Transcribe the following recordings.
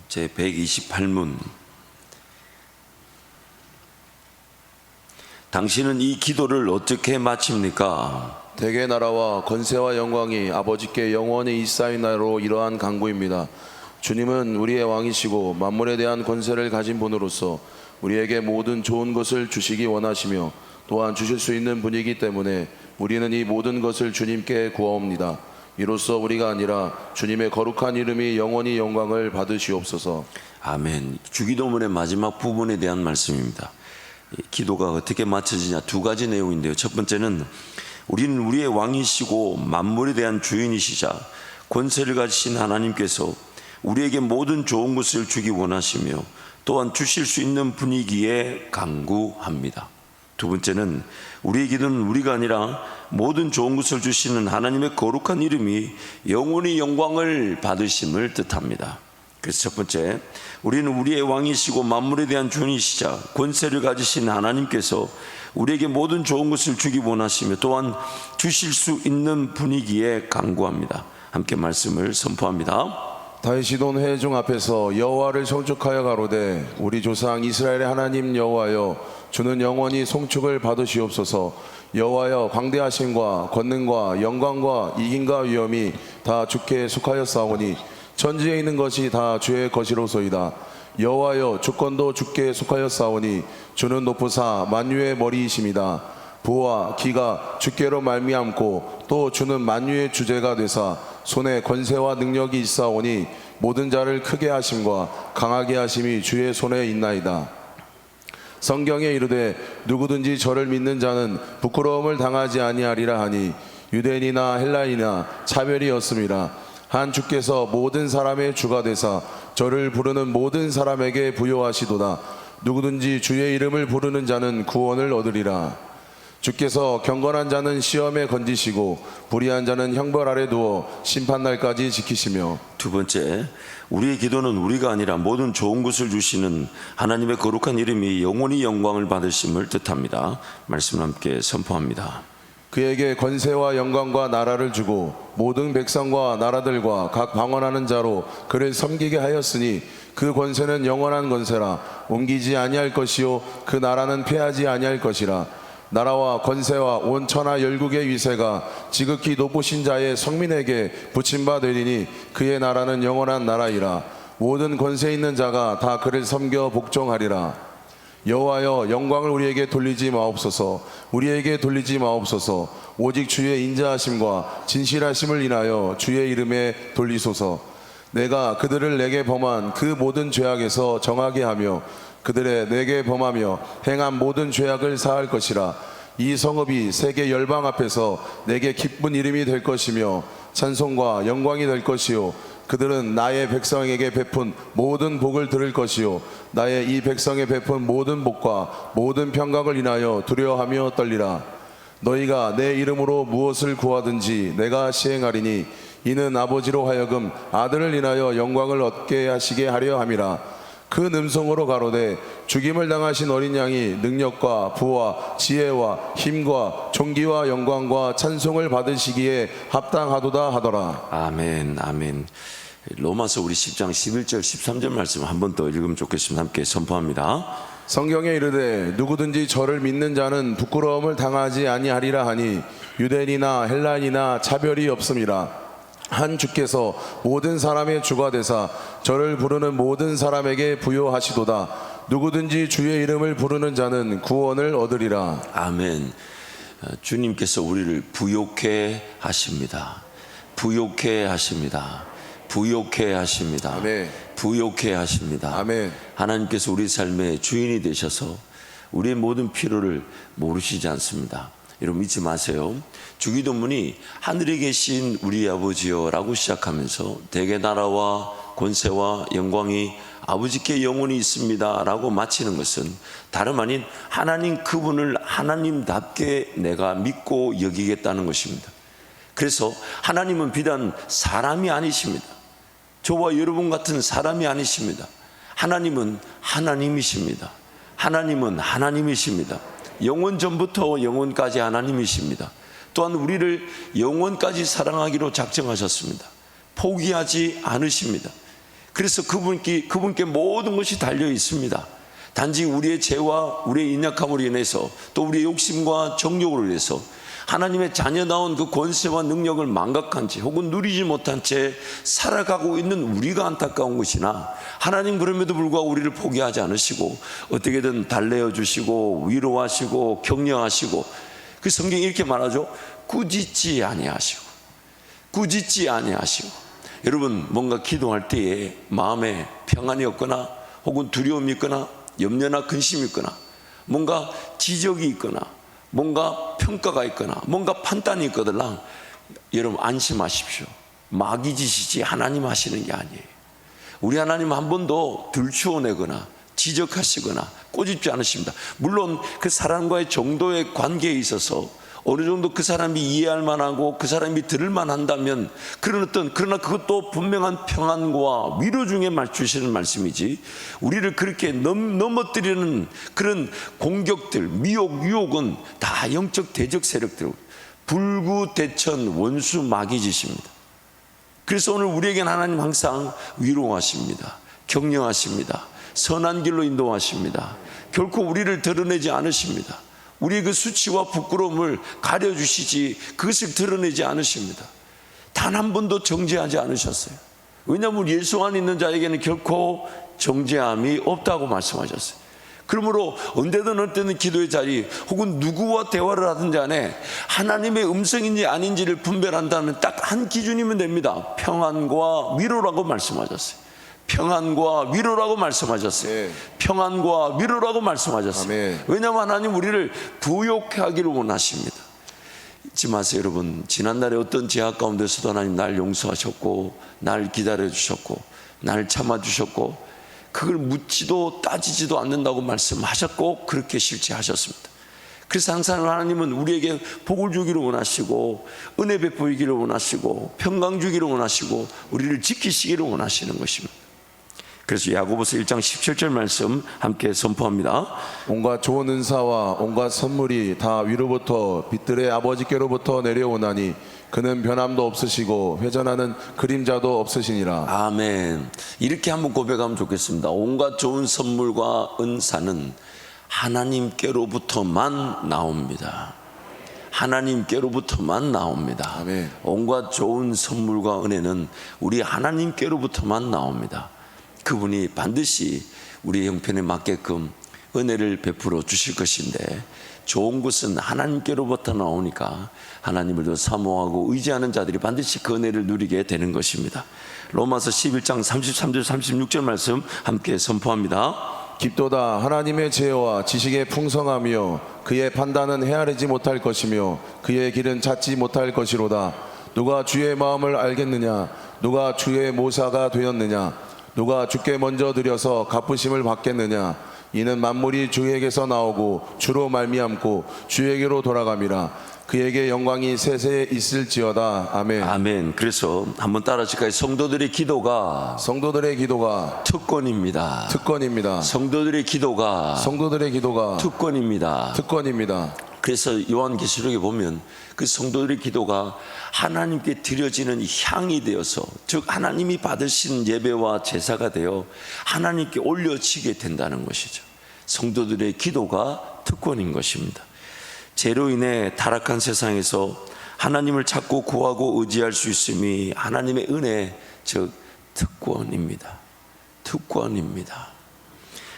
제 128문. 당신은 이 기도를 어떻게 마칩니까? 대개 나라와 권세와 영광이 아버지께 영원히 있사이나로 이러한 간구입니다. 주님은 우리의 왕이시고 만물에 대한 권세를 가진 분으로서 우리에게 모든 좋은 것을 주시기 원하시며 또한 주실 수 있는 분이기 때문에 우리는 이 모든 것을 주님께 구하옵니다. 이로써 우리가 아니라 주님의 거룩한 이름이 영원히 영광을 받으시옵소서. 아멘. 주기도문의 마지막 부분에 대한 말씀입니다. 기도가 어떻게 맞춰지냐, 두 가지 내용인데요. 첫 번째는 우리는 우리의 왕이시고 만물에 대한 주인이시자 권세를 가지신 하나님께서 우리에게 모든 좋은 것을 주기 원하시며 또한 주실 수 있는 분위기에 간구합니다. 두 번째는 우리의 기도는 우리가 아니라 모든 좋은 것을 주시는 하나님의 거룩한 이름이 영원히 영광을 받으심을 뜻합니다. 그래서 첫 번째, 우리는 우리의 왕이시고 만물에 대한 주인이시자 권세를 가지신 하나님께서 우리에게 모든 좋은 것을 주기 원하시며 또한 주실 수 있는 분위기에 간구합니다. 함께 말씀을 선포합니다. 다윗이돈 회중 앞에서 여호와를 송축하여 가로되 우리 조상 이스라엘의 하나님 여호와여 주는 영원히 송축을 받으시옵소서. 여호와여 광대하심과 권능과 영광과 이김과 위엄이 다 주께 속하였사오니 천지에 있는 것이 다 주의 것이로소이다. 여호와여 주권도 주께 속하였사오니 주는 높으사 만유의 머리이심이다. 부와 기가 주께로 말미암고 또 주는 만유의 주제가 되사 손에 권세와 능력이 있사오니 모든 자를 크게 하심과 강하게 하심이 주의 손에 있나이다. 성경에 이르되 누구든지 저를 믿는 자는 부끄러움을 당하지 아니하리라 하니 유대인이나 헬라인이나 차별이 없음이라. 한 주께서 모든 사람의 주가 되사 저를 부르는 모든 사람에게 부요하시도다. 누구든지 주의 이름을 부르는 자는 구원을 얻으리라. 주께서 경건한 자는 시험에 건지시고 불의한 자는 형벌 아래 두어 심판날까지 지키시며. 두 번째, 우리의 기도는 우리가 아니라 모든 좋은 것을 주시는 하나님의 거룩한 이름이 영원히 영광을 받으심을 뜻합니다. 말씀을 함께 선포합니다. 그에게 권세와 영광과 나라를 주고 모든 백성과 나라들과 각 방언하는 자로 그를 섬기게 하였으니 그 권세는 영원한 권세라. 옮기지 아니할 것이요 그 나라는 패하지 아니할 것이라. 나라와 권세와 온 천하 열국의 위세가 지극히 높으신 자의 성민에게 붙임바 되리니 그의 나라는 영원한 나라이라. 모든 권세 있는 자가 다 그를 섬겨 복종하리라. 여호와여 영광을 우리에게 돌리지 마옵소서. 우리에게 돌리지 마옵소서. 오직 주의 인자하심과 진실하심을 인하여 주의 이름에 돌리소서. 내가 그들을 내게 범한 그 모든 죄악에서 정하게 하며 그들의 내게 범하며 행한 모든 죄악을 사할 것이라. 이 성읍이 세계 열방 앞에서 내게 기쁜 이름이 될 것이며 찬송과 영광이 될 것이요 그들은 나의 백성에게 베푼 모든 복을 들을 것이요 나의 이 백성에 베푼 모든 복과 모든 평강을 인하여 두려워하며 떨리라. 너희가 내 이름으로 무엇을 구하든지 내가 시행하리니 이는 아버지로 하여금 아들을 인하여 영광을 얻게 하시게 하려 함이라. 그 음성으로 가로되 죽임을 당하신 어린 양이 능력과 부와 지혜와 힘과 존귀와 영광과 찬송을 받으시기에 합당하도다 하더라. 아멘, 아멘. 로마서 우리 10장 11절 13절 말씀 한 번 더 읽으면 좋겠습니다. 함께 선포합니다. 성경에 이르되 누구든지 저를 믿는 자는 부끄러움을 당하지 아니하리라 하니 유대인이나 헬라인이나 차별이 없음이라. 한 주께서 모든 사람의 주가 되사 저를 부르는 모든 사람에게 부요하시도다. 누구든지 주의 이름을 부르는 자는 구원을 얻으리라. 아멘. 주님께서 우리를 부욕해 하십니다. 부욕해 하십니다. 부욕해 하십니다. 아멘. 부욕해 하십니다. 아멘. 하나님께서 우리 삶의 주인이 되셔서 우리의 모든 필요를 모르시지 않습니다. 여러분 잊지 마세요. 주기도문이 하늘에 계신 우리 아버지여 라고 시작하면서 대개 나라와 권세와 영광이 아버지께 영원히 있습니다 라고 마치는 것은 다름 아닌 하나님 그분을 하나님답게 내가 믿고 여기겠다는 것입니다. 그래서 하나님은 비단 사람이 아니십니다. 저와 여러분 같은 사람이 아니십니다. 하나님은 하나님이십니다. 하나님은 하나님이십니다. 영원 전부터 영원까지 하나님이십니다. 또한 우리를 영원까지 사랑하기로 작정하셨습니다. 포기하지 않으십니다. 그래서 그분께 모든 것이 달려 있습니다. 단지 우리의 죄와 우리의 인약함으로 인해서 또 우리의 욕심과 정욕으로 인해서 하나님의 자녀다운 그 권세와 능력을 망각한 채 혹은 누리지 못한 채 살아가고 있는 우리가 안타까운 것이나, 하나님 그럼에도 불구하고 우리를 포기하지 않으시고 어떻게든 달래어 주시고 위로하시고 격려하시고, 그 성경이 이렇게 말하죠. 꾸짖지 아니하시고. 여러분, 뭔가 기도할 때에 마음에 평안이 없거나 혹은 두려움이 있거나 염려나 근심이 있거나 뭔가 지적이 있거나 뭔가 평가가 있거나 뭔가 판단이 있거든, 여러분 안심하십시오. 마귀 짓이지 하나님 하시는 게 아니에요. 우리 하나님 한 번도 들추어내거나 지적하시거나 꼬집지 않으십니다. 물론 그 사람과의 정도의 관계에 있어서 어느 정도 그 사람이 이해할 만하고 그 사람이 들을 만한다면 그러나 그것도 분명한 평안과 위로 중에 주시는 말씀이지, 우리를 그렇게 넘어뜨리는 그런 공격들, 미혹, 유혹은 다 영적 대적 세력들, 불구대천 원수 마귀짓입니다. 그래서 오늘 우리에게는 하나님 항상 위로하십니다. 격려하십니다. 선한 길로 인도하십니다. 결코 우리를 드러내지 않으십니다. 우리의 그 수치와 부끄러움을 가려주시지 그것을 드러내지 않으십니다. 단 한 번도 정죄하지 않으셨어요. 왜냐하면 예수 안에 있는 자에게는 결코 정죄함이 없다고 말씀하셨어요. 그러므로 언제든 어떤 기도의 자리 혹은 누구와 대화를 하든지 간에 하나님의 음성인지 아닌지를 분별한다면 딱 한 기준이면 됩니다. 평안과 위로라고 말씀하셨어요. 평안과 위로라고 말씀하셨어요. 네. 평안과 위로라고 말씀하셨어요. 아멘. 왜냐하면 하나님 우리를 부욕해 하기를 원하십니다. 잊지 마세요, 여러분. 지난날에 어떤 제약 가운데서도 하나님 날 용서하셨고 날 기다려주셨고 날 참아주셨고 그걸 묻지도 따지지도 않는다고 말씀하셨고 그렇게 실제하셨습니다. 그래서 항상 하나님은 우리에게 복을 주기를 원하시고 은혜 베푸기를 원하시고 평강 주기를 원하시고 우리를 지키시기를 원하시는 것입니다. 그래서 야고보서 1장 17절 말씀 함께 선포합니다. 온갖 좋은 은사와 온갖 선물이 다 위로부터 빛들의 아버지께로부터 내려오나니 그는 변함도 없으시고 회전하는 그림자도 없으시니라. 아멘. 이렇게 한번 고백하면 좋겠습니다. 온갖 좋은 선물과 은사는 하나님께로부터만 나옵니다. 하나님께로부터만 나옵니다. 아멘. 온갖 좋은 선물과 은혜는 우리 하나님께로부터만 나옵니다. 그분이 반드시 우리의 형편에 맞게끔 은혜를 베풀어 주실 것인데, 좋은 것은 하나님께로부터 나오니까 하나님을 더 사모하고 의지하는 자들이 반드시 그 은혜를 누리게 되는 것입니다. 로마서 11장 33절 36절 말씀 함께 선포합니다. 깊도다 하나님의 지혜와 지식의 풍성하며 그의 판단은 헤아리지 못할 것이며 그의 길은 찾지 못할 것이로다. 누가 주의 마음을 알겠느냐? 누가 주의 모사가 되었느냐? 누가 주께 먼저 드려서 갚으심을 받겠느냐? 이는 만물이 주에게서 나오고 주로 말미암고 주에게로 돌아감이라. 그에게 영광이 세세에 있을지어다. 아멘. 아멘. 그래서 한번 따라하실까요? 성도들의 기도가 특권입니다. 성도들의 기도가 특권입니다. 그래서 요한계시록에 보면 그 성도들의 기도가 하나님께 드려지는 향이 되어서, 즉 하나님이 받으신 예배와 제사가 되어 하나님께 올려지게 된다는 것이죠. 성도들의 기도가 특권인 것입니다. 죄로 인해 타락한 세상에서 하나님을 찾고 구하고 의지할 수 있음이 하나님의 은혜, 즉 특권입니다.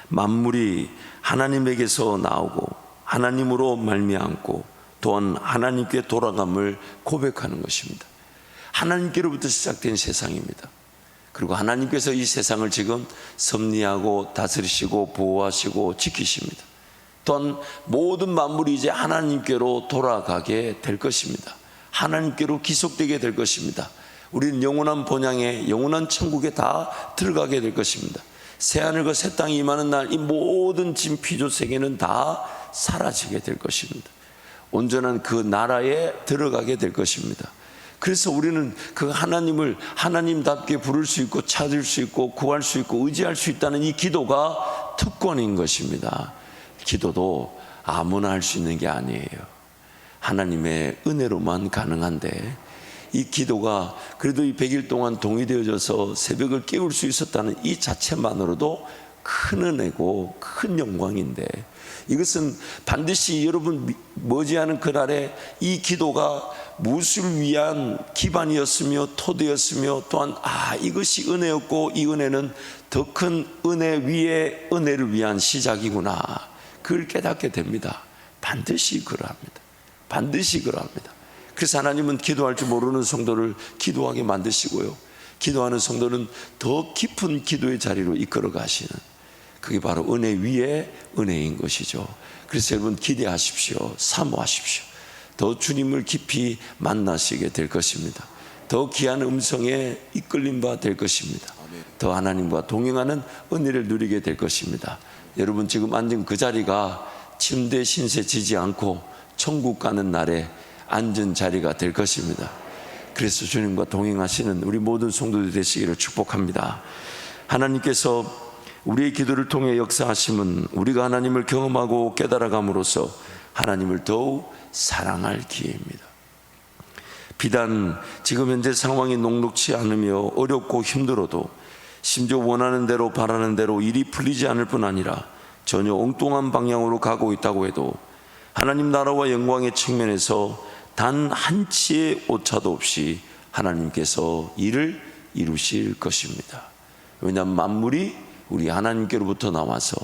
만물이 하나님에게서 나오고 하나님으로 말미암고 또한 하나님께 돌아감을 고백하는 것입니다. 하나님께로부터 시작된 세상입니다. 그리고 하나님께서 이 세상을 지금 섭리하고 다스리시고 보호하시고 지키십니다. 또한 모든 만물이 이제 하나님께로 돌아가게 될 것입니다. 하나님께로 기속되게 될 것입니다. 우리는 영원한 본향에, 영원한 천국에 다 들어가게 될 것입니다. 새하늘과 새 땅이 임하는 날 이 모든 진 피조 세계는 다 사라지게 될 것입니다. 온전한 그 나라에 들어가게 될 것입니다. 그래서 우리는 그 하나님을 하나님답게 부를 수 있고 찾을 수 있고 구할 수 있고 의지할 수 있다는 이 기도가 특권인 것입니다. 기도도 아무나 할 수 있는 게 아니에요. 하나님의 은혜로만 가능한데, 이 기도가 그래도 이 100일 동안 동의되어져서 새벽을 깨울 수 있었다는 이 자체만으로도 큰 은혜고 큰 영광인데, 이것은 반드시 여러분 머지않은 그날에 이 기도가 무엇을 위한 기반이었으며 토대였으며, 또한 이것이 은혜였고 이 은혜는 더 큰 은혜 위에 은혜를 위한 시작이구나, 그걸 깨닫게 됩니다. 반드시 그러합니다. 반드시 그러합니다. 그래서 하나님은 기도할 줄 모르는 성도를 기도하게 만드시고요, 기도하는 성도는 더 깊은 기도의 자리로 이끌어 가시는, 그게 바로 은혜 위에 은혜인 것이죠. 그래서 여러분 기대하십시오. 사모하십시오. 더 주님을 깊이 만나시게 될 것입니다. 더 귀한 음성에 이끌림 바 될 것입니다. 더 하나님과 동행하는 은혜를 누리게 될 것입니다. 여러분 지금 앉은 그 자리가 침대 신세 지지 않고 천국 가는 날에 앉은 자리가 될 것입니다. 그래서 주님과 동행하시는 우리 모든 성도들 되시기를 축복합니다. 하나님께서 우리의 기도를 통해 역사하심은 우리가 하나님을 경험하고 깨달아감으로써 하나님을 더욱 사랑할 기회입니다. 비단 지금 현재 상황이 녹록치 않으며 어렵고 힘들어도, 심지어 원하는 대로 바라는 대로 일이 풀리지 않을 뿐 아니라 전혀 엉뚱한 방향으로 가고 있다고 해도 하나님 나라와 영광의 측면에서 단 한치의 오차도 없이 하나님께서 일을 이루실 것입니다. 왜냐하면 만물이 우리 하나님께로부터 나와서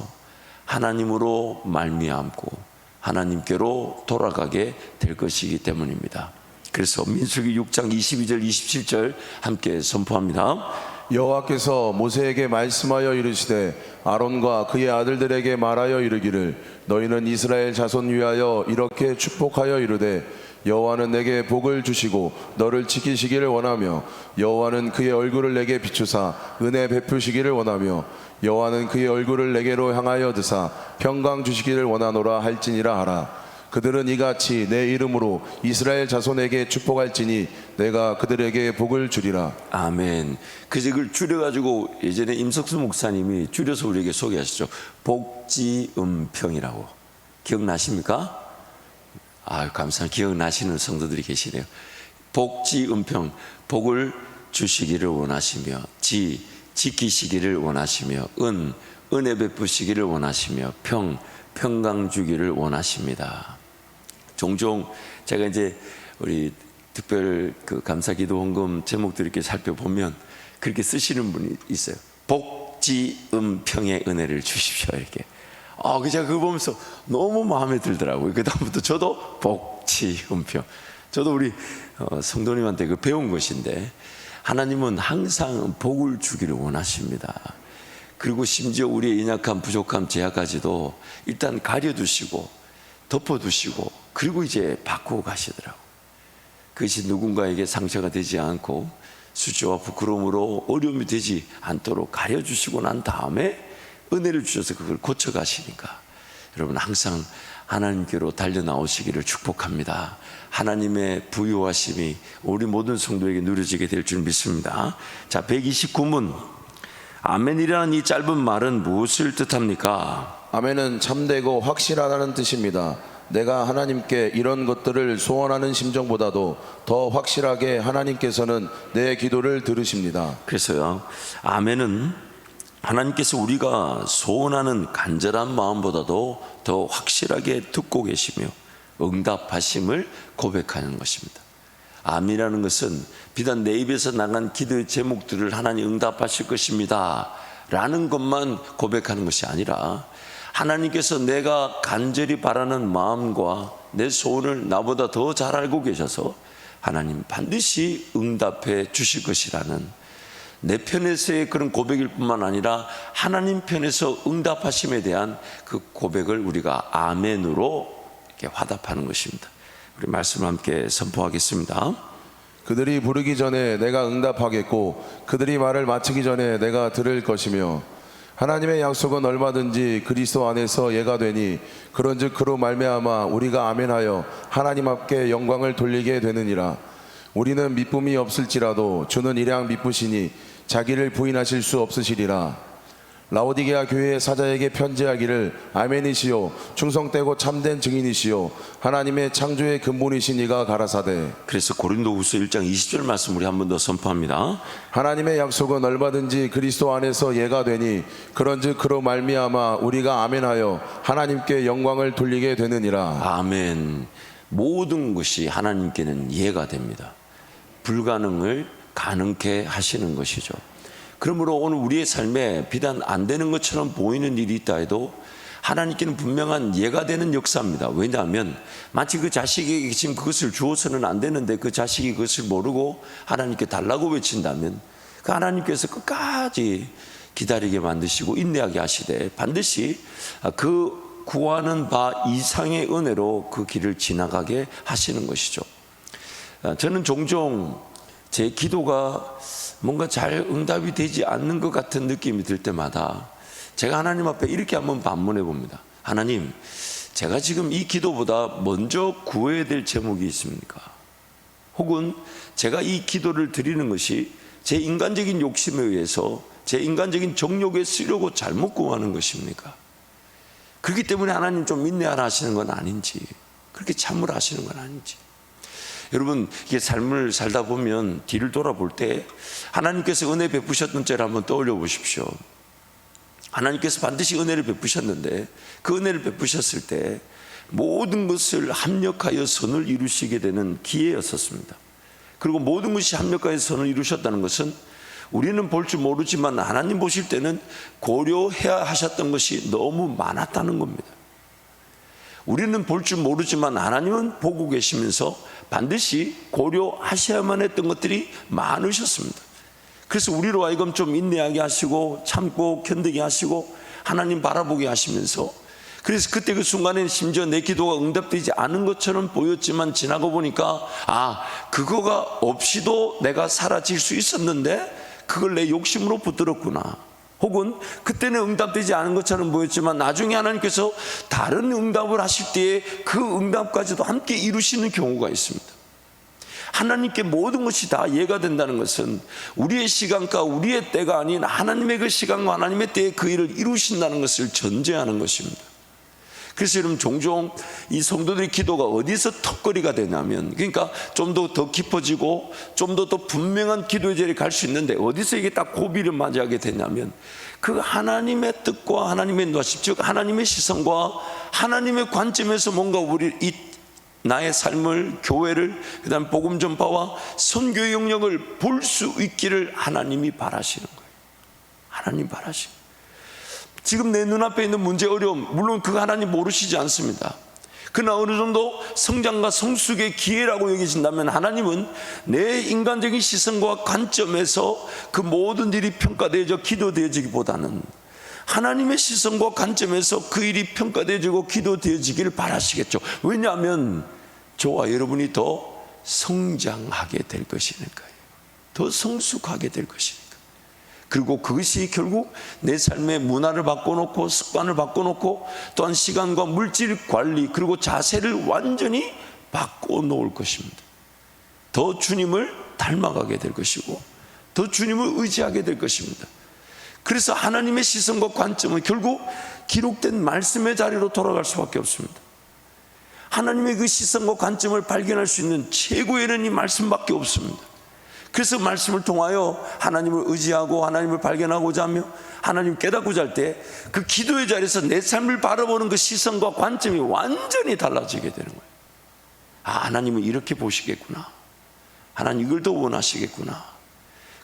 하나님으로 말미암고 하나님께로 돌아가게 될 것이기 때문입니다. 그래서 민수기 6장 22절 27절 함께 선포합니다. 여호와께서 모세에게 말씀하여 이르시되 아론과 그의 아들들에게 말하여 이르기를 너희는 이스라엘 자손 위하여 이렇게 축복하여 이르되 여호와는 내게 복을 주시고 너를 지키시기를 원하며 여호와는 그의 얼굴을 내게 비추사 은혜 베푸시기를 원하며 여호와는 그의 얼굴을 내게로 향하여 드사 평강 주시기를 원하노라 할지니라 하라. 그들은 이같이 내 이름으로 이스라엘 자손에게 축복할지니 내가 그들에게 복을 주리라. 아멘. 그걸 줄여가지고 예전에 임석수 목사님이 줄여서 우리에게 소개하시죠. 복지음평이라고. 기억나십니까? 감사합니다. 기억나시는 성도들이 계시네요. 복지음평, 복을 주시기를 원하시며, 지키시기를 원하시며, 은혜 베푸시기를 원하시며, 평강 주기를 원하십니다. 종종 제가 이제 우리 특별 감사기도 헌금 제목들 이렇게 살펴보면 그렇게 쓰시는 분이 있어요. 복지음평의 은혜를 주십시오, 이렇게. 제가 그거 보면서 너무 마음에 들더라고요. 그다음부터 저도 복지음평. 저도 우리 성도님한테 배운 것인데, 하나님은 항상 복을 주기를 원하십니다. 그리고 심지어 우리의 연약함, 부족함, 제약까지도 일단 가려두시고 덮어두시고 그리고 이제 바꾸고 가시더라고요. 그것이 누군가에게 상처가 되지 않고 수치와 부끄러움으로 어려움이 되지 않도록 가려주시고 난 다음에 은혜를 주셔서 그걸 고쳐가시니까, 여러분 항상 하나님께로 달려나오시기를 축복합니다. 하나님의 부요하심이 우리 모든 성도에게 누려지게 될 줄 믿습니다. 자, 129문. 아멘이라는 이 짧은 말은 무엇을 뜻합니까? 아멘은 참되고 확실하다는 뜻입니다. 내가 하나님께 이런 것들을 소원하는 심정보다도 더 확실하게 하나님께서는 내 기도를 들으십니다. 그래서요, 아멘은 하나님께서 우리가 소원하는 간절한 마음보다도 더 확실하게 듣고 계시며 응답하심을 고백하는 것입니다. 아멘이라는 것은 비단 내 입에서 나간 기도의 제목들을 하나님 응답하실 것입니다 라는 것만 고백하는 것이 아니라, 하나님께서 내가 간절히 바라는 마음과 내 소원을 나보다 더 잘 알고 계셔서 하나님 반드시 응답해 주실 것이라는, 내 편에서의 그런 고백일 뿐만 아니라 하나님 편에서 응답하심에 대한 그 고백을 우리가 아멘으로 이렇게 화답하는 것입니다. 우리 말씀을 함께 선포하겠습니다. 그들이 부르기 전에 내가 응답하겠고 그들이 말을 마치기 전에 내가 들을 것이며, 하나님의 약속은 얼마든지 그리스도 안에서 예가 되니 그런즉 그로 말미암아 우리가 아멘하여 하나님 앞에 영광을 돌리게 되느니라. 우리는 미쁨이 없을지라도 주는 일양 미쁘시니 자기를 부인하실 수 없으시리라. 라오디게아 교회의 사자에게 편지하기를 아멘이시요 충성되고 참된 증인이시요 하나님의 창조의 근본이신 이가 가라사대 그래서 고린도후서 1장 20절 말씀 우리 한 번 더 선포합니다. 하나님의 약속은 얼마든지 그리스도 안에서 예가 되니 그런즉 그로 말미암아 우리가 아멘하여 하나님께 영광을 돌리게 되느니라. 아멘. 모든 것이 하나님께는 이해가 됩니다. 불가능을 가능케 하시는 것이죠. 그러므로 오늘 우리의 삶에 비단 안 되는 것처럼 보이는 일이 있다 해도 하나님께는 분명한 예가 되는 역사입니다. 왜냐하면 마치 그 자식에게 지금 그것을 주어서는 안 되는데 그 자식이 그것을 모르고 하나님께 달라고 외친다면 그 하나님께서 끝까지 기다리게 만드시고 인내하게 하시되 반드시 그 구하는 바 이상의 은혜로 그 길을 지나가게 하시는 것이죠. 저는 종종 제 기도가 뭔가 잘 응답이 되지 않는 것 같은 느낌이 들 때마다 제가 하나님 앞에 이렇게 한번 반문해 봅니다. 하나님, 제가 지금 이 기도보다 먼저 구해야 될 제목이 있습니까? 혹은 제가 이 기도를 드리는 것이 제 인간적인 욕심에 의해서 제 인간적인 정욕에 쓰려고 잘못 구하는 것입니까? 그렇기 때문에 하나님 좀 인내하라 하시는 건 아닌지, 그렇게 참으라 하시는 건 아닌지. 여러분, 이게 삶을 살다 보면 뒤를 돌아볼 때 하나님께서 은혜 베푸셨던 때를 한번 떠올려 보십시오. 하나님께서 반드시 은혜를 베푸셨는데 그 은혜를 베푸셨을 때 모든 것을 합력하여 선을 이루시게 되는 기회였었습니다. 그리고 모든 것이 합력하여 선을 이루셨다는 것은 우리는 볼 줄 모르지만 하나님 보실 때는 고려해야 하셨던 것이 너무 많았다는 겁니다. 우리는 볼 줄 모르지만 하나님은 보고 계시면서 반드시 고려하셔야만 했던 것들이 많으셨습니다. 그래서 우리로 하여금 좀 인내하게 하시고 참고 견디게 하시고 하나님 바라보게 하시면서 그래서 그때 그 순간에 심지어 내 기도가 응답되지 않은 것처럼 보였지만 지나고 보니까 그거가 없이도 내가 사라질 수 있었는데 그걸 내 욕심으로 붙들었구나. 혹은 그때는 응답되지 않은 것처럼 보였지만 나중에 하나님께서 다른 응답을 하실 때에 그 응답까지도 함께 이루시는 경우가 있습니다. 하나님께 모든 것이 다 이해가 된다는 것은 우리의 시간과 우리의 때가 아닌 하나님의 그 시간과 하나님의 때에 그 일을 이루신다는 것을 전제하는 것입니다. 그래서 여러분 종종 이 성도들의 기도가 어디서 턱걸이가 되냐면 그러니까 좀 더 깊어지고 좀 더 분명한 기도의 자리에 갈 수 있는데 어디서 이게 딱 고비를 맞이하게 되냐면 그 하나님의 뜻과 하나님의 노하심 즉 하나님의 시선과 하나님의 관점에서 뭔가 우리 나의 삶을 교회를 그다음 복음 전파와 선교의 영역을 볼 수 있기를 하나님이 바라시는 거예요. 하나님 바라시는 거예요. 지금 내 눈앞에 있는 문제 어려움 물론 그 하나님 모르시지 않습니다. 그러나 어느 정도 성장과 성숙의 기회라고 여기신다면 하나님은 내 인간적인 시선과 관점에서 그 모든 일이 평가되어져 기도되어지기보다는 하나님의 시선과 관점에서 그 일이 평가되어지고 기도되어지기를 바라시겠죠. 왜냐하면 저와 여러분이 더 성장하게 될 것이니까요. 더 성숙하게 될 것이니까. 그리고 그것이 결국 내 삶의 문화를 바꿔놓고 습관을 바꿔놓고 또한 시간과 물질 관리 그리고 자세를 완전히 바꿔놓을 것입니다. 더 주님을 닮아가게 될 것이고 더 주님을 의지하게 될 것입니다. 그래서 하나님의 시선과 관점은 결국 기록된 말씀의 자리로 돌아갈 수밖에 없습니다. 하나님의 그 시선과 관점을 발견할 수 있는 최고의 은이 말씀밖에 없습니다. 그래서 말씀을 통하여 하나님을 의지하고 하나님을 발견하고자 하며 하나님 깨닫고자 할 때 그 기도의 자리에서 내 삶을 바라보는 그 시선과 관점이 완전히 달라지게 되는 거예요. 하나님은 이렇게 보시겠구나. 하나님 이걸 더 원하시겠구나.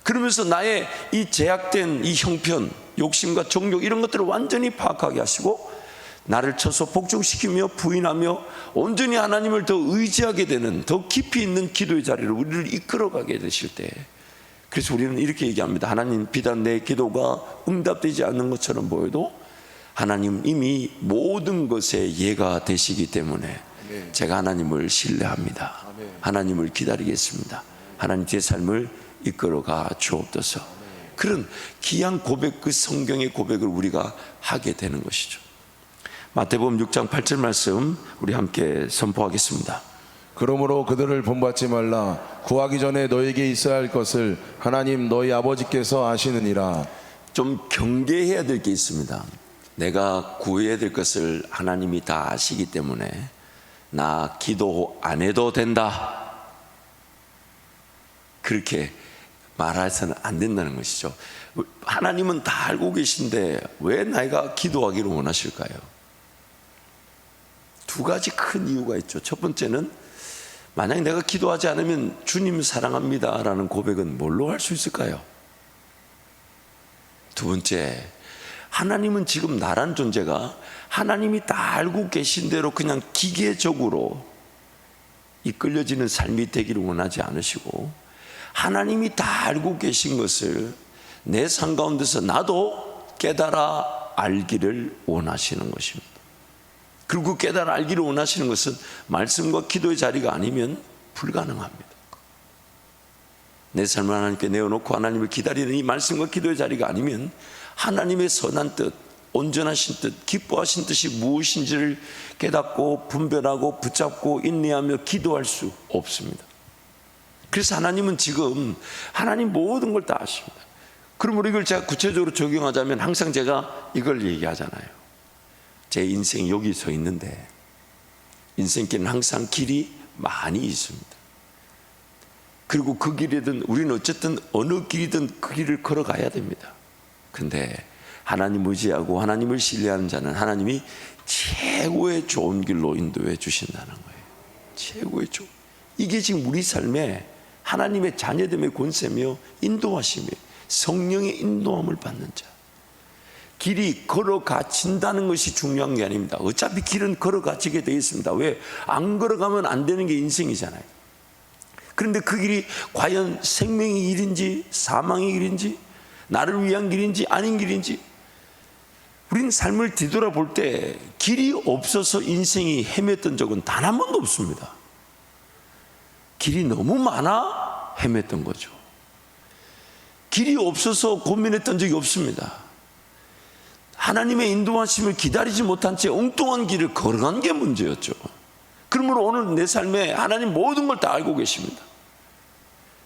그러면서 나의 이 제약된 이 형편, 욕심과 정욕 이런 것들을 완전히 파악하게 하시고 나를 쳐서 복종시키며 부인하며 온전히 하나님을 더 의지하게 되는 더 깊이 있는 기도의 자리로 우리를 이끌어가게 되실 때 그래서 우리는 이렇게 얘기합니다. 하나님 비단 내 기도가 응답되지 않는 것처럼 보여도 하나님 이미 모든 것에 예가 되시기 때문에 제가 하나님을 신뢰합니다. 하나님을 기다리겠습니다. 하나님 제 삶을 이끌어가 주옵소서. 그런 귀한 고백 그 성경의 고백을 우리가 하게 되는 것이죠. 마태복음 6장 8절 말씀 우리 함께 선포하겠습니다. 그러므로 그들을 본받지 말라. 구하기 전에 너에게 있어야 할 것을 하나님 너희 아버지께서 아시느니라. 좀 경계해야 될 게 있습니다. 내가 구해야 될 것을 하나님이 다 아시기 때문에 나 기도 안 해도 된다, 그렇게 말해서는 안 된다는 것이죠. 하나님은 다 알고 계신데 왜 내가 기도하기를 원하실까요? 두 가지 큰 이유가 있죠. 첫 번째는 만약 내가 기도하지 않으면 주님 사랑합니다 라는 고백은 뭘로 할 수 있을까요? 두 번째, 하나님은 지금 나란 존재가 하나님이 다 알고 계신 대로 그냥 기계적으로 이끌려지는 삶이 되기를 원하지 않으시고, 하나님이 다 알고 계신 것을 내 삶 가운데서 나도 깨달아 알기를 원하시는 것입니다. 그리고 그 깨달아 알기를 원하시는 것은 말씀과 기도의 자리가 아니면 불가능합니다. 내 삶을 하나님께 내어놓고 하나님을 기다리는 이 말씀과 기도의 자리가 아니면 하나님의 선한 뜻, 온전하신 뜻, 기뻐하신 뜻이 무엇인지를 깨닫고 분별하고 붙잡고 인내하며 기도할 수 없습니다. 그래서 하나님은 지금 하나님 모든 걸 다 아십니다. 그러므로 이걸 제가 구체적으로 적용하자면 항상 제가 이걸 얘기하잖아요. 제 인생이 여기 서 있는데 인생길은 항상 길이 많이 있습니다. 그리고 그 길이든 우리는 어쨌든 어느 길이든 그 길을 걸어가야 됩니다. 근데 하나님 의지하고 하나님을 신뢰하는 자는 하나님이 최고의 좋은 길로 인도해 주신다는 거예요. 최고의 좋은. 이게 지금 우리 삶에 하나님의 자녀됨의 권세며 인도하심이, 성령의 인도함을 받는 자. 길이 걸어가진다는 것이 중요한 게 아닙니다. 어차피 길은 걸어가지게 되어 있습니다. 왜? 안 걸어가면 안 되는 게 인생이잖아요. 그런데 그 길이 과연 생명의 길인지 사망의 길인지 나를 위한 길인지 아닌 길인지, 우리는 삶을 뒤돌아볼 때 길이 없어서 인생이 헤맸던 적은 단 한 번도 없습니다. 길이 너무 많아 헤맸던 거죠. 길이 없어서 고민했던 적이 없습니다. 하나님의 인도하심을 기다리지 못한 채 엉뚱한 길을 걸어간 게 문제였죠. 그러므로 오늘 내 삶에 하나님 모든 걸 다 알고 계십니다.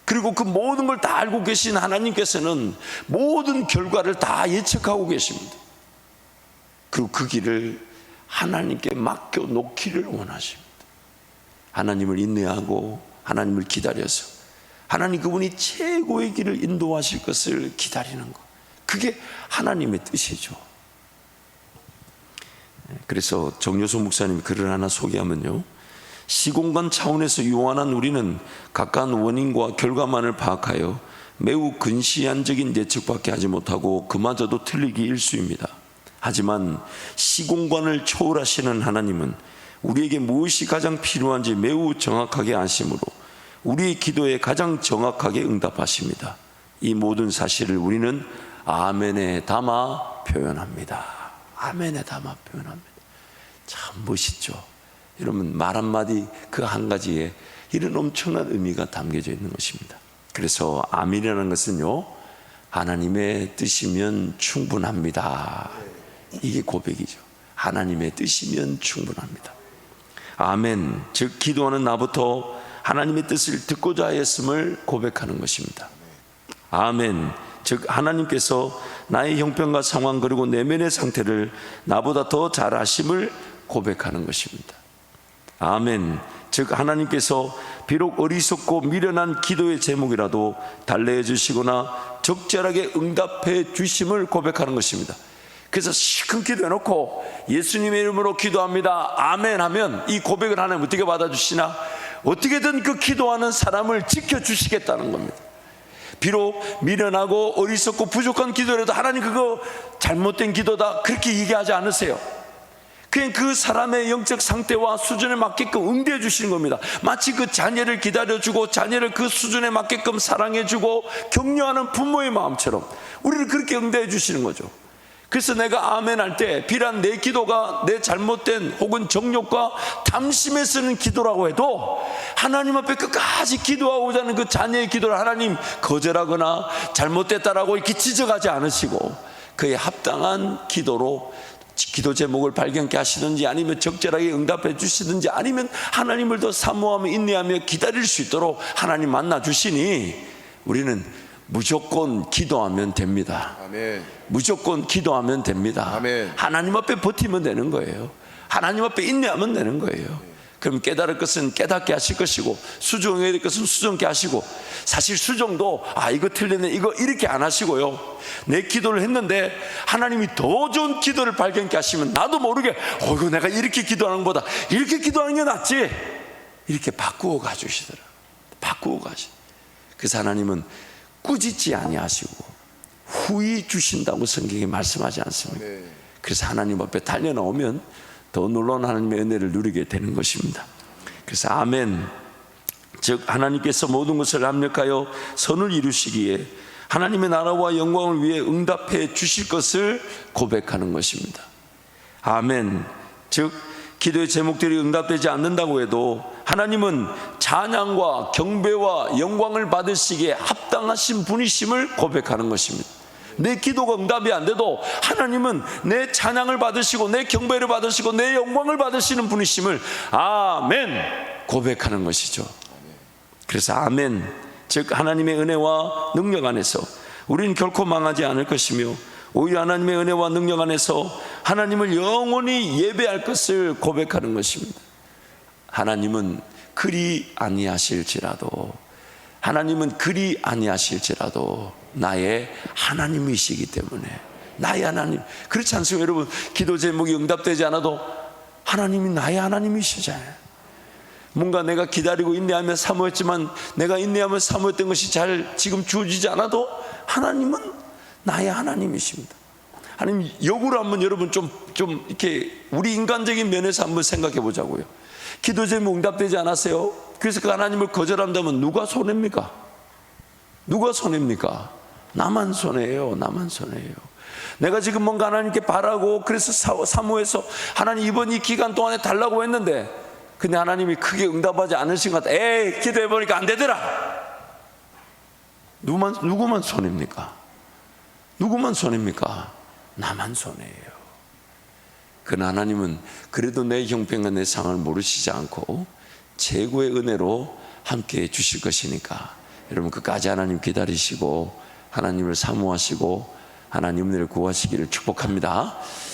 그리고 그 모든 걸 다 알고 계신 하나님께서는 모든 결과를 다 예측하고 계십니다. 그리고 그 길을 하나님께 맡겨 놓기를 원하십니다. 하나님을 인내하고 하나님을 기다려서 하나님 그분이 최고의 길을 인도하실 것을 기다리는 것, 그게 하나님의 뜻이죠. 그래서 정여소 목사님이 글을 하나 소개하면요, 시공간 차원에서 유한한 우리는 가까운 원인과 결과만을 파악하여 매우 근시안적인 예측밖에 하지 못하고 그마저도 틀리기 일쑤입니다. 하지만 시공간을 초월하시는 하나님은 우리에게 무엇이 가장 필요한지 매우 정확하게 아심으로 우리의 기도에 가장 정확하게 응답하십니다. 이 모든 사실을 우리는 아멘에 담아 표현합니다. 아멘에 담아 표현합니다. 참 멋있죠. 여러분, 말 한마디 그 한 가지에 이런 엄청난 의미가 담겨져 있는 것입니다. 그래서 아멘이라는 것은요, 하나님의 뜻이면 충분합니다. 이게 고백이죠. 하나님의 뜻이면 충분합니다. 아멘, 즉 기도하는 나부터 하나님의 뜻을 듣고자 하였음을 고백하는 것입니다. 아멘, 즉 하나님께서 나의 형편과 상황 그리고 내면의 상태를 나보다 더 잘 아심을 고백하는 것입니다. 아멘, 즉 하나님께서 비록 어리석고 미련한 기도의 제목이라도 달래해 주시거나 적절하게 응답해 주심을 고백하는 것입니다. 그래서 시큰 기도해놓고 예수님의 이름으로 기도합니다, 아멘 하면 이 고백을 하나님 어떻게 받아주시나? 어떻게든 그 기도하는 사람을 지켜주시겠다는 겁니다. 비록 미련하고 어리석고 부족한 기도라도 하나님 그거 잘못된 기도다 그렇게 얘기하지 않으세요. 그냥 그 사람의 영적 상태와 수준에 맞게끔 응대해 주시는 겁니다. 마치 그 자녀를 기다려주고 자녀를 그 수준에 맞게끔 사랑해주고 격려하는 부모의 마음처럼 우리를 그렇게 응대해 주시는 거죠. 그래서 내가 아멘 할 때 비단 내 기도가 내 잘못된 혹은 정욕과 탐심에 쓰는 기도라고 해도 하나님 앞에 끝까지 기도하고자 하는 그 자녀의 기도를 하나님 거절하거나 잘못됐다라고 이렇게 지적하지 않으시고 그에 합당한 기도로 기도 제목을 발견케 하시든지 아니면 적절하게 응답해 주시든지 아니면 하나님을 더 사모하며 인내하며 기다릴 수 있도록 하나님 만나 주시니 우리는 무조건 기도하면 됩니다. 아멘. 무조건 기도하면 됩니다. 아멘. 하나님 앞에 버티면 되는 거예요. 하나님 앞에 인내하면 되는 거예요. 그럼 깨달을 것은 깨닫게 하실 것이고 수정해야 될 것은 수정케 하시고, 사실 수정도 이거 틀렸네 이거 이렇게 안 하시고요, 내 기도를 했는데 하나님이 더 좋은 기도를 발견케 하시면 나도 모르게 이거 내가 이렇게 기도하는 것보다 이렇게 기도하는 게 낫지, 이렇게 바꾸어 가주시더라. 바꾸어 가시. 그래서 하나님은 꾸짖지 아니하시고 후히 주신다고 성경에 말씀하지 않습니까? 그래서 하나님 앞에 달려나오면 더 놀라운 하나님의 은혜를 누리게 되는 것입니다. 그래서 아멘, 즉 하나님께서 모든 것을 합력하여 선을 이루시기에 하나님의 나라와 영광을 위해 응답해 주실 것을 고백하는 것입니다. 아멘, 즉 기도의 제목들이 응답되지 않는다고 해도 하나님은 찬양과 경배와 영광을 받으시기에 합당하신 분이심을 고백하는 것입니다. 내 기도가 응답이 안 돼도 하나님은 내 찬양을 받으시고 내 경배를 받으시고 내 영광을 받으시는 분이심을 아멘 고백하는 것이죠. 그래서 아멘, 즉 하나님의 은혜와 능력 안에서 우리는 결코 망하지 않을 것이며 오히려 하나님의 은혜와 능력 안에서 하나님을 영원히 예배할 것을 고백하는 것입니다. 하나님은 그리 아니하실지라도, 하나님은 그리 아니하실지라도 나의 하나님이시기 때문에, 나의 하나님. 그렇지 않습니까 여러분? 기도 제목이 응답되지 않아도 하나님이 나의 하나님이시잖아요. 뭔가 내가 기다리고 인내하며 사모했지만 내가 인내하며 사모했던 것이 잘 지금 주어지지 않아도 하나님은 나의 하나님이십니다. 하나님 역으로 한번 여러분 좀 이렇게 우리 인간적인 면에서 한번 생각해 보자고요. 기도 제목 응답되지 않았어요. 그래서 그 하나님을 거절한다면 누가 손해입니까? 누가 손해입니까? 나만 손해예요. 나만 손해예요. 내가 지금 뭔가 하나님께 바라고 그래서 사모해서 하나님 이번 이 기간 동안에 달라고 했는데 근데 하나님이 크게 응답하지 않으신 것 같아. 에이 기도해보니까 안 되더라. 누구만 손해입니까? 누구만 손해입니까? 나만 손해예요. 그러나 하나님은 그래도 내 형편과 내 상황을 모르시지 않고 최고의 은혜로 함께 해주실 것이니까 여러분 끝까지 하나님 기다리시고 하나님을 사모하시고 하나님 은혜를 구하시기를 축복합니다.